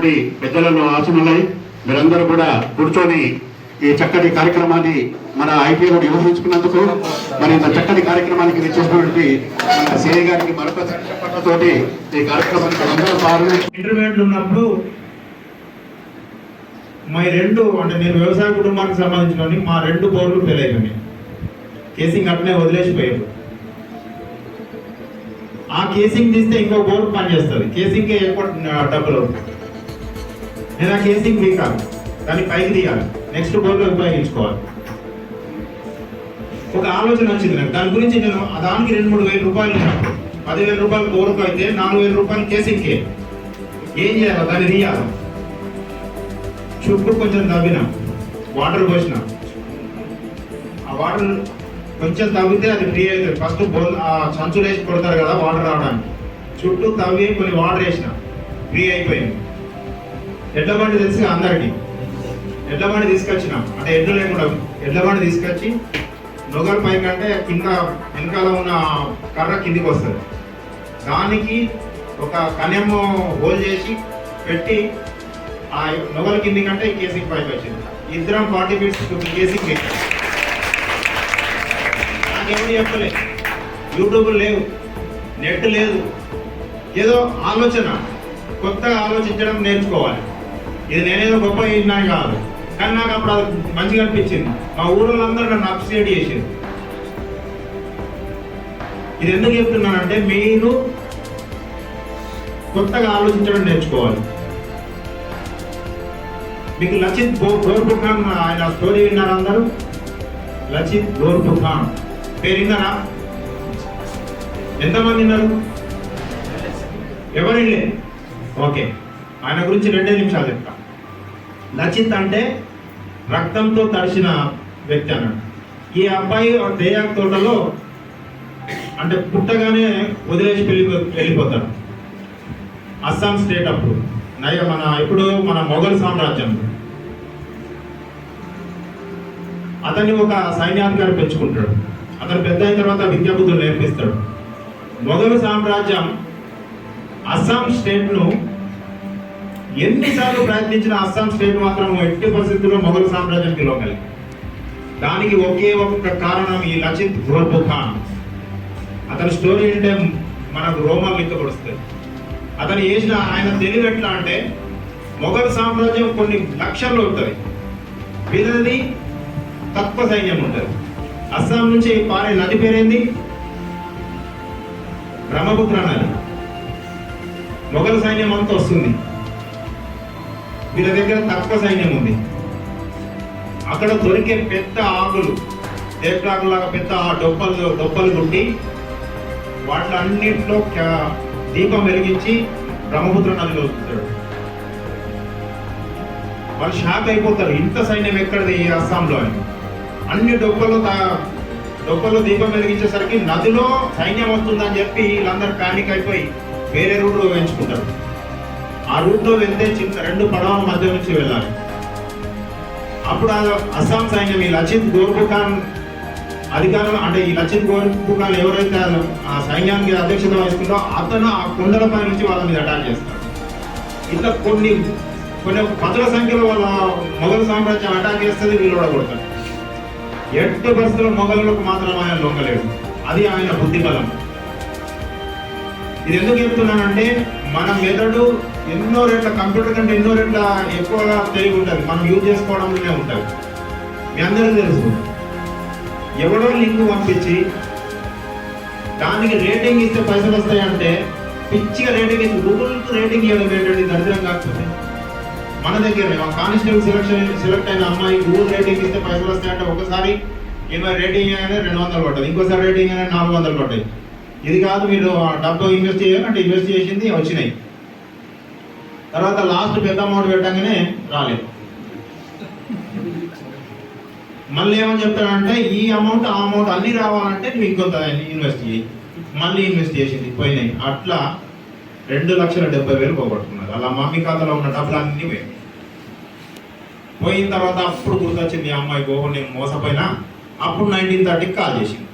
ఉన్నటువంటి పెద్దలలో ఆశలున్నాయి. మీరందరూ కూడా కూర్చొని ఈ చక్కటి కార్యక్రమాన్ని మన ఐపీఎల్ నిర్వహించుకున్నందుకు మరి ఇంత చక్కటి కార్యక్రమానికి చేసినటువంటి మన సిఐ గారికి మరొకసారి చెప్పడంతోటి ఈ కార్యక్రమానికి అందరూ ఇంటర్మీడియట్ ఉన్నప్పుడు మా రెండు అంటే నేను వ్యవసాయ కుటుంబానికి సంబంధించిన మా 2 బోర్లు ఫెయిల్ అయిపోయినాయి. కేసింగ్ అట్నే వదిలేసిపోయారు. ఆ కేసింగ్ తీస్తే ఇంకో బోర్డు పనిచేస్తుంది. కేసింగ్కే ఎక్కువ డబ్బులు. నేను ఆ కేసింగ్ వీకాలి, దాన్ని పైకి తీయాలి, నెక్స్ట్ బోర్డులో ఉపయోగించుకోవాలి. ఒక ఆలోచన వచ్చింది నాకు. దాని గురించి నేను దానికి 2-3 వేల రూపాయలు ఉన్నప్పుడు 10,000 రూపాయలు బోర్డుకు అయితే 4,000 రూపాయలు కేసింగ్కే. ఏం చేయాలి? దాన్ని తీయాలి. చుట్టూ కొంచెం తవ్విన, వాటర్ పోసిన, ఆ వాటర్ కొంచెం తవ్వితే అది ఫ్రీ అవుతుంది. ఫస్ట్ ఆ సంచులు వేసి కొడతారు కదా వాటర్ రావడానికి. చుట్టూ తవ్వి కొన్ని వాటర్ వేసిన, ఫ్రీ అయిపోయింది. ఎడ్ల బండి తెలిసి అందరికీ ఎడ్ల బండి తీసుకొచ్చిన, అంటే ఎడ్లు లేకుండా ఎడ్ల బండి తీసుకొచ్చి నొగల పైకి అంటే కింద వెనకాల ఉన్న కర్ర కిందికి వస్తుంది. దానికి ఒక కన్యము హోల్ చేసి పెట్టి ఆ నొగల కింది కంటే ఈ కేసింగ్ పైకి వచ్చింది. ఇద్దరం 40 ఫీట్స్ కేసింగ్ పెట్టాం. నాకెవరు చెప్పలేదు, యూట్యూబ్ లేవు, నెట్ లేదు. ఏదో ఆలోచన, కొత్తగా ఆలోచించడం నేర్చుకోవాలి. ఇది నేనేదో గొప్ప చేసినాను కాదు, కానీ నాకు అప్పుడు అది మంచిగా అనిపించింది. మా ఊళ్ళందరూ నన్ను అప్రిషియేట్ చేసింది. ఇది ఎందుకు చెప్తున్నానంటే మీరు కొత్తగా ఆలోచించడం నేర్చుకోవాలి. మీకు లచిత్ బోర్ఫుఖాన్ ఆయన స్టోరీ విన్నారు అందరూ? లచిత్ బోర్ఫుఖాన్ పేరు విన్నారా? ఎంతమంది విన్నారు? ఎవరు వినలే? ఓకే, ఆయన గురించి 2 నిమిషాలు చెప్తా. లచిత్ అంటే రక్తంతో తడిసిన వ్యక్తి అన్నాడు. ఈ అబ్బాయి తేయాక్ తోటలో అంటే పుట్టగానే వదిలేసి వెళ్ళిపోతాడు. అస్సాం స్టేట్ అప్పుడు ఇప్పుడు మన మొఘల్ సామ్రాజ్యం. అతన్ని ఒక సైన్యాధికారి పెంచుకుంటాడు. అతను పెద్ద అయిన తర్వాత విద్యాబుద్ధులు నేర్పిస్తాడు. మొఘల్ సామ్రాజ్యం అస్సాం స్టేట్ను ఎన్నిసార్లు ప్రయత్నించిన అస్సాం స్టేట్ మాత్రం ఎట్టి పరిస్థితుల్లో మొఘల్ సామ్రాజ్యం గెలవగలిగింది. దానికి ఒకే ఒక కారణం ఈ లచిత్ బోర్ఫుఖాన్. అతని స్టోరీ అంటే మనకు రోమాలు ఎక్కబడుస్తుంది. అతను చేసిన ఆయన తెలివి ఎట్లా అంటే మొఘల్ సామ్రాజ్యం కొన్ని లక్షల్లో ఉంటుంది, వీళ్ళది తక్కువ సైన్యం ఉంటుంది. అస్సాం నుంచి పారే నది పేరేంది? బ్రహ్మపుత్ర నది. మొఘల్ సైన్యం అంతా వస్తుంది, వీళ్ళ దగ్గర తక్కువ సైన్యం ఉంది. అక్కడ దొరికే పెద్ద ఆకులు, దేవరాకులాగా పెద్ద డొప్పలు గుట్టి వాటిలన్నింటిలో దీపం వెలిగించి బ్రహ్మపుత్ర నదిలో వస్తాడు. వాళ్ళు షాక్ అయిపోతారు, ఇంత సైన్యం ఎక్కడిది అస్సాంలో అని. అన్ని డొప్పల్లో దీపం వెలిగించేసరికి నదిలో సైన్యం వస్తుందని చెప్పి వీళ్ళందరూ ప్యానిక్ అయిపోయి వేరే రూట్లో ఎంచుకుంటారు. ఆ రూట్లో వెళ్తే 2 పడవల మధ్య నుంచి వెళ్ళాలి. అప్పుడు అస్సాం సైన్యం ఈ లచిత్ బోర్ఫుఖాన్ అధికారం అంటే ఈ లచిత్ బోర్ఫుఖాన్ ఎవరైతే ఆ సైన్యానికి అధ్యక్షత వహిస్తుందో అతను ఆ కొండలపై నుంచి వాళ్ళ మీద అటాక్ చేస్తాడు. ఇట్లా కొన్ని పదుల సంఖ్యలో వాళ్ళ మొఘల్ సామ్రాజ్యం అటాక్ చేస్తుంది, వీళ్ళు ఓడగొడతారు. ఎట్టి పరిస్థితుల్లో మొఘలులకు మాత్రం ఆయన లొంగలేడు. అది ఆయన బుద్ధి బలం. ఇది ఎందుకు చెప్తున్నానంటే మన మెదడు ఎన్నో రెట్ల కంప్యూటర్ కంటే ఎన్నో రెట్ల ఎక్కువగా తెలివి ఉంటుంది, మనం యూజ్ చేసుకోవడంలోనే ఉంటుంది. మీ అందరికీ తెలుసు, ఎవడో లింక్ పంపించి దానికి రేటింగ్ ఇస్తే పైసలు వస్తాయంటే పిచ్చిగా రేటింగ్ ఇచ్చి గూగుల్కి రేటింగ్ ఇవ్వడం ఏంటంటే దరిద్రం కాకపోతే. మన దగ్గర కానిస్టేబుల్ సెలెక్ట్ అయిన అమ్మాయి గూగుల్ రేటింగ్ ఇస్తే పైసలు వస్తాయంటే ఒకసారి ఈమె రేటింగ్ అయినా 200 పడ్డది, ఇంకోసారి రేటింగ్ అయినా 400 పడ్డాయి. ఇది కాదు, మీరు డబ్బు ఇన్వెస్ట్ చేయాలంటే ఇన్వెస్ట్ చేసింది వచ్చినాయి. తర్వాత లాస్ట్ పెద్ద అమౌంట్ పెట్టగానే రాలేదు. మళ్ళీ ఏమని చెప్తాడంటే ఈ అమౌంట్ ఆ అమౌంట్ అన్నీ రావాలంటే నువ్వు ఇంకొంత ఇన్వెస్ట్ చేయి. మళ్ళీ ఇన్వెస్ట్ చేసింది, పోయినాయి. అట్లా 2,70,000 పోగొట్టుకున్నారు. అలా మమ్మీ ఖాతాలో ఉన్న డబ్బులు అన్నీ పోయిన తర్వాత అప్పుడు గుర్తొచ్చింది ఈ అమ్మాయి గోహో నేను మోసపోయినా. అప్పుడు 1930కి కాల్ చేసింది.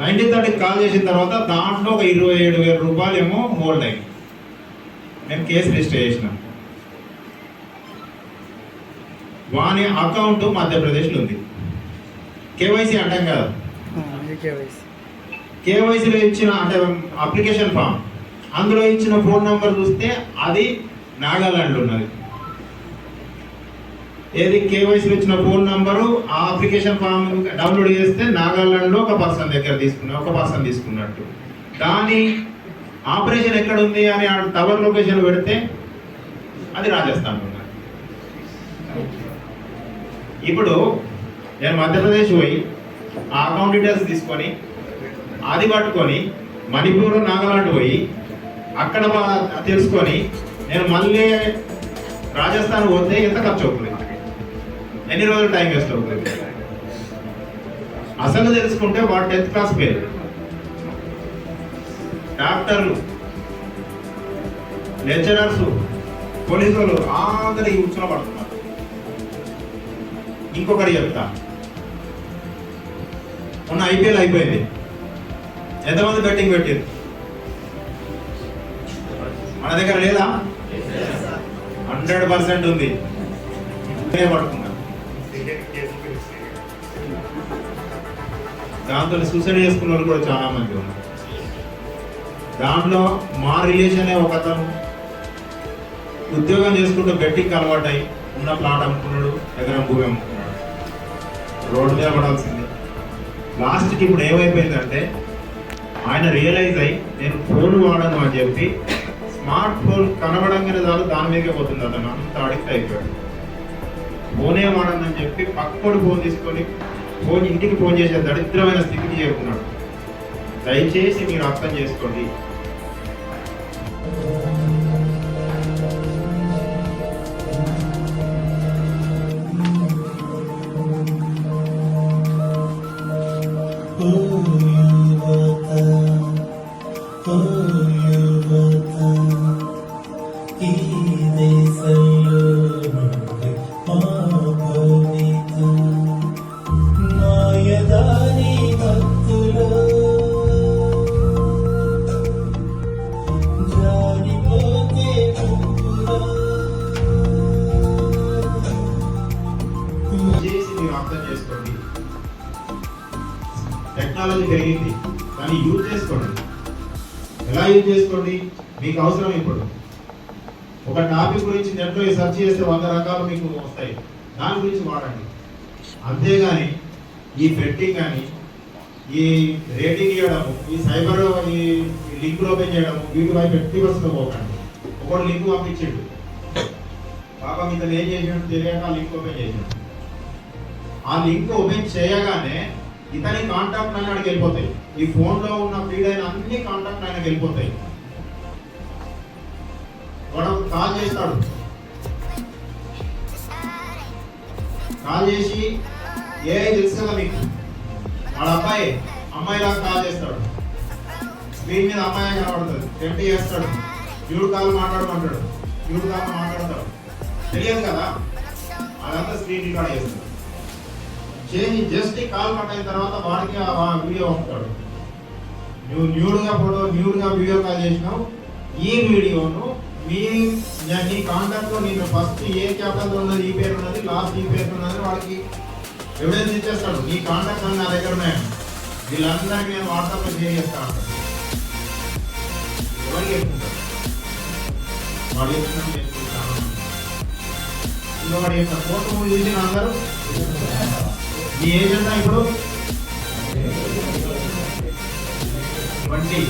1930కి కాల్ చేసిన తర్వాత దాంట్లో ఒక 27,000 రూపాయలు ఏమో హోల్డ్ అయింది. మేము కేసు రిజిస్టర్ చేసినాం. వాని అకౌంట్ మధ్యప్రదేశ్లో ఉంది. కేవైసీ అంటాం కదా, కేవైసీలో ఇచ్చిన అంటే అప్లికేషన్ ఫామ్, అందులో ఇచ్చిన ఫోన్ నెంబర్ చూస్తే అది నాగాలాండ్లో ఉన్నది. ఏది కేవైసీలో ఇచ్చిన ఫోన్ నెంబరు ఆ అప్లికేషన్ ఫామ్ డౌన్లోడ్ చేస్తే నాగాలాండ్లో ఒక పర్సన్ తీసుకున్నట్టు. దాని ఆపరేషన్ ఎక్కడ ఉంది అని ఆ టవర్ లొకేషన్ పెడితే అది రాజస్థాన్ ఉన్నది. ఇప్పుడు నేను మధ్యప్రదేశ్ పోయి ఆ అకౌంట్ డీటెయిల్స్ తీసుకొని అది పట్టుకొని మణిపూర్ నాగాలాండ్ పోయి అక్కడ తెలుసుకొని నేను మళ్ళీ రాజస్థాన్ పోతే ఎంత ఖర్చు అవుతుంది, ఎన్ని రోజులు టైం వేస్ట్ అవుతుంది. అసలు తెలుసుకుంటే వాడు 10th క్లాస్ పేరు, డాక్టర్లు, లెక్చరర్స్, పోలీసులు అందరూ ఈ ఉత్సవం పడుతున్నారు. ఇంకొకటి చెప్తా, మొన్న ఐపీఎల్ అయిపోయింది, ఎంతమంది బెట్టింగ్ పెట్టారు? మన దగ్గర లేదా? 100% ఉంది. పడుతున్నా దాంతో సూసైడ్ చేసుకున్న వాళ్ళు కూడా చాలా మంది ఉన్నారు. దాంట్లో మా రిలేషనే ఒకతను ఉద్యోగం చేసుకుంటూ బెట్టింగ్ అలవాటై ఉన్న ప్లాట్ అమ్ముకున్నాడు, ఎకరం భూమి అమ్ముకున్నాడు, రోడ్డు మీద పడాల్సిందే. లాస్ట్కి ఇప్పుడు ఏమైపోయిందంటే ఆయన రియలైజ్ అయ్యి నేను ఫోన్ వాడను అని చెప్పి స్మార్ట్ ఫోన్ కనబడంగానే చాలు దాని మీదకే పోతుంది. అతను అంత అడిక్ట్ అయిపోయాడు. ఫోనే వాడనని చెప్పి పక్కడు ఫోన్ తీసుకొని ఇంటికి ఫోన్ చేసే దరిద్రమైన స్థితికి చేరుకున్నాడు. దయచేసి మీరు అర్థం చేసుకోండి. టెక్నాలజీ పెరిగింది, కానీ యూజ్ చేసుకోండి. ఎలా యూజ్ చేసుకోండి? మీకు అవసరం. ఇప్పుడు ఒక టాపిక్ గురించి నెట్లో సెర్చ్ చేస్తే 100 రకాలు మీకు వస్తాయి, దాని గురించి వాడండి. అంతేగాని ఈ బెట్టింగ్ కానీ, ఈ రేటింగ్ ఇవ్వడము, ఈ సైబర్ ఈ లింక్ ఓపెన్ చేయడము, వీటి వైపు ఎట్టి వస్తుందో పోకండి. ఒకటి లింక్ పంపించండు, పాపం ఇతను ఏం చేసినట్టు తెలియక లింక్ ఓపెన్ చేసినట్టు. ఆ లింక్ ఓపెన్ చేయగానే ఇతని కాంటాక్ట్ అని అడిగి వెళ్ళిపోతాయి. ఈ ఫోన్లో ఉన్న ఫీడ్ అయిన అన్ని కాంటాక్ట్ ఆయనకి వెళ్ళిపోతాయి. వాడు కాల్ చేస్తాడు, కాల్ చేసి ఏ తెలుసు కదా మీకు, వాడు అమ్మాయిలాగా కాల్ చేస్తాడు. స్క్రీన్ మీద అమ్మాయి కనబడుతుంది, టెంప్ట్ చేస్తాడు, వీడు కాల్ మాట్లాడమంటాడు, వీడు కాల్ మాట్లాడతాడు. తెలియదు కదా, అదంతా స్క్రీన్ రికార్డ్ చేస్తాడు. చేసి జస్ట్ కాల్ కట్ అయిన తర్వాత వాడికి ఆ వీడియో పంపుతాడు. నువ్వు న్యూడ్గా వీడియో కాల్ చేసినావు, ఈ వీడియోను నీ కాంటాక్ట్లో నేను ఫస్ట్ ఏ క్యాపిటల్ ఉన్నది, ఈ పేరు ఉన్నది, లాస్ట్ ఈ పేరు ఉన్నది, వాడికి ఎవిడెన్స్ ఇచ్చేస్తాడు. నీ కాంటాక్ట్ అని నా దగ్గర ఉన్నాయని వీళ్ళందరికీ నేను వాట్సాప్లో షేర్ చేస్తాను. ఎవరికి చెప్పుకుంటాడు? వాడు చెప్తున్నాను చేసుకుంటాను. ఇంకొకటి చెప్తా, ఫోటో చూసిన అందరూ మీ ఏజ్ ఎంత ఇప్పుడు? 20,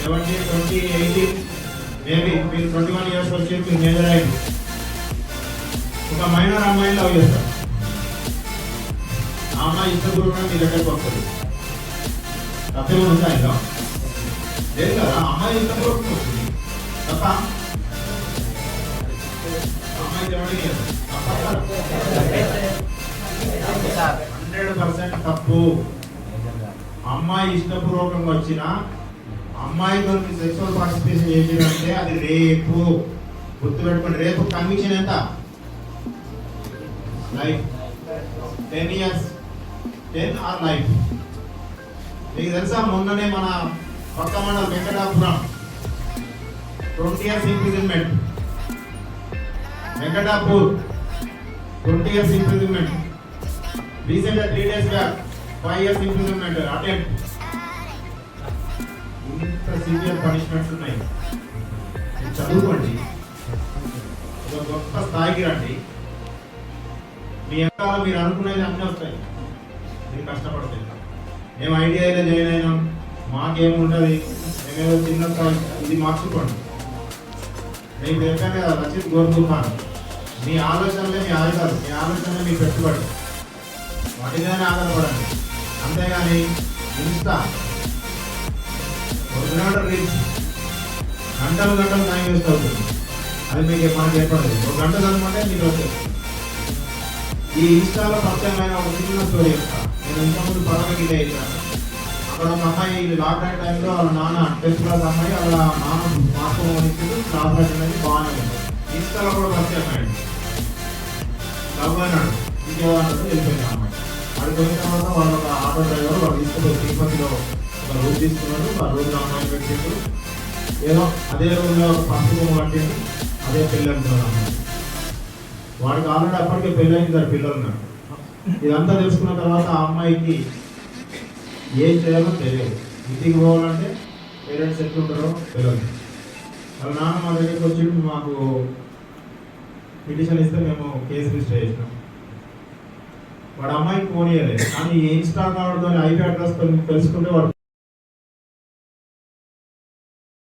17, 20, 18, మేబీ మీరు 21 ఇయర్స్ వచ్చి మీరు మేజర్ అయింది. ఒక మైనర్ అమ్మాయిని లవ్ చేస్తారు. ఆ అమ్మాయి ఇష్టపూర్వకంగా మీ దగ్గరకు వస్తుంది. తప్పేమో ఉందా? ఇంకా లేదు కదా, అమ్మాయి ఇష్టపూర్వకంగా వస్తుంది తప్ప. అమ్మాయి 17 ఇయర్స్ తప్ప, 100% తప్పు. అమ్మాయి ఇష్టపూర్వకంగా వచ్చిన అమ్మాయితో సెక్సువల్ పార్టిసిపేషన్ చేసినంటే అది రేపు. గుర్తుపెట్టుకోండి, రేపు కన్విక్షన్ ఎంత? లైఫ్. 10 years, 10 or life. మీకు తెలుసా, మొన్ననే మన పక్క మండలం Venkatapuram 20 years imprisonment. Venkatapur, 20 years imprisonment. Recently 3 days back, 5 years imprisonment attempt. ఇంత సివియర్ పనిష్మెంట్స్ ఉన్నాయి. మీరు చదువుకోండి, ఒక గొప్ప స్థాయికి రండి. మీ వెనకాల మీరు అనుకునేది అన్నీ వస్తాయి. మీరు కష్టపడతాయి. మేము ఐడియాలో జాయిన్ అయినాం, మాకేముంటుంది, మేమేదో చిన్న స్థాయి ఇది మార్చుకోండి. నేను చెప్పాను కదా, రచిత్ గోర్దుఖాన్, మీ ఆలోచనలే మీ ఆయుధాలు, మీ ఆలోచనలే మీ పెట్టుబడి, వాటి మీదనే ఆధారపడండి. అంతేగాని ఇన్స్టా రీల్స్ గంటలు గంటలు టైం వేస్ట్ అవుతుంది. అది మీకు మనకి ఏర్పడదు. ఒక గంట చదవమంటే మీకు వచ్చేస్తుంది. ఈ ఇన్స్టాలో పరిచయమైన ఒక చిన్న స్టోరీ చెప్తా. నేను ఇంతకుముందు పర్వగిరి అయ్యాను. అక్కడ ఒక అమ్మాయి లాక్డౌన్ టైంలో వాళ్ళ నాన్న 10th క్లాస్ అమ్మాయి, వాళ్ళ నాన్న స్మార్ట్ ఫోన్ కొనిచ్చింది. క్లాస్ అనేది బాగానే ఉంది. ఇన్స్టాలో కూడా పరిచయం అయ్యాడు. లవ్ అయినాడు, ఇంకేమన్నాడు, వెళ్ళిపోయింది అమ్మాయి. అక్కడికి పోయిన తర్వాత వాళ్ళు ఒక ఆటో డ్రైవర్ వాళ్ళు తీసుకుని తిరుపతిలో ఒక రూమ్ తీసుకున్నాడు. ఆ రూమ్లో అమ్మాయి పెట్టిండు. ఏదో అదే రూమ్లో ఒక పసుపు పట్టింది. అదే పెళ్ళి అంటున్నారు అమ్మాయి. వాడికి ఆల్రెడీ అప్పటికే పెళ్ళైంది, దాని పిల్లలు ఉన్నారు. ఇదంతా తెలుసుకున్న తర్వాత ఆ అమ్మాయికి ఏం చేయాలో తెలియదు. ఇంటికి పోవాలంటే పేరెంట్స్ ఎట్లుంటారో తెలియదు. వాళ్ళ నాన్న మా దగ్గరికి వచ్చి మాకు పిటిషన్ ఇస్తే మేము కేసు రిజిస్టర్ చేసినాం. వాడు అమ్మాయికి ఫోన్ ఇవ్వలేదు, కానీ ఇన్స్టాగ్రామ్తో ఐపీ అడ్రస్ తెలుసుకుంటే వాడు